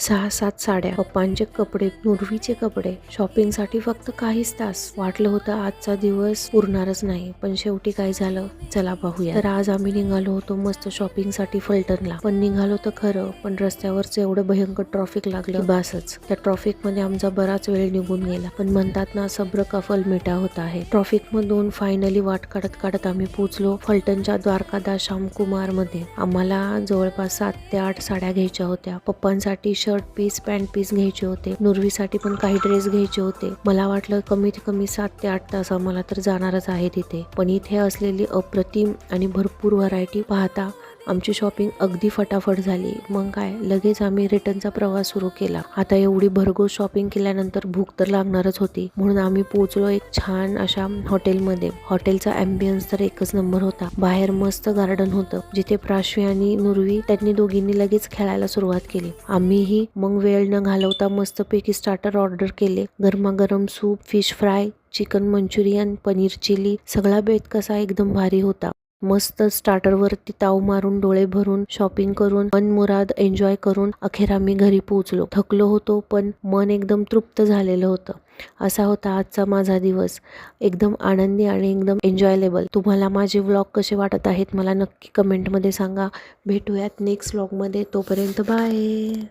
6-7 साड्या, पप्पांचे कपडे, नुरवीचे कपडे, शॉपिंगसाठी फक्त काहीच तास. वाटलं होतं आजचा दिवस उरणारच नाही, पण शेवटी काय झालं, चला पाहूया. तर आज आम्ही निघालो होतो मस्त शॉपिंगसाठी फलटणला. पण निघालो तर खरं, पण रस्त्यावरच एवढं भयंकर ट्रॉफिक लागलं की बासच. त्या ट्रॉफिक मध्ये आमचा बराच वेळ निघून गेला. पण म्हणतात ना, सब्र का फल मीठा होता आहे. ट्रॉफिक मधून फायनली वाट काढत काढत आम्ही पोहोचलो फलटणच्या द्वारकादास श्यामकुमार मध्ये. आम्हाला जवळपास 7 ते 8 साड्या घ्यायच्या होत्या. पप्पांसाठी शर्ट पीस, पॅन्ट पीस घ्यायचे होते. नुरवीसाठी पण काही ड्रेस घ्यायचे होते. मला वाटलं कमीत कमी 7 ते 8 तास आम्हाला तर जाणारच आहे तिथे. पण इथे असलेली अप्रतिम आणि भरपूर व्हरायटी पाहता आमची शॉपिंग अगदी फटाफट झाली. मग काय, लगेच आम्ही रिटर्नचा प्रवास सुरू केला. आता एवढी भरघोस शॉपिंग केल्यानंतर भूक तर लागणारच होती, म्हणून आम्ही पोहोचलो एक छान अशा हॉटेलमध्ये. हॉटेलचा अँबियन्स तर एकच नंबर होता. बाहेर मस्त गार्डन होतं, जिथे प्राश्वी आणि नुरवी त्यांनी दोघींनी लगेच खेळायला सुरुवात केली. आम्हीही मग वेळ न घालवता मस्तपैकी स्टार्टर ऑर्डर केले. गरमागरम soup, fish fry, chicken Manchurian, paneer chilli, सगळा बेत कसा एकदम भारी होता. मस्त स्टार्टरवरती ताव मारून, डोळे भरून शॉपिंग करून, मनमुराद एन्जॉय करून अखेर आम्ही घरी पोहोचलो. थकलो होतो, पण मन एकदम तृप्त झालेलं होतं. असा होता आजचा माझा दिवस, एकदम आनंदी आणि एकदम एन्जॉयलेबल. तुम्हाला माझे व्लॉग कसे वाटत आहेत मला नक्की कमेंटमध्ये सांगा. भेटूयात नेक्स्ट व्लॉगमध्ये. तोपर्यंत बाय.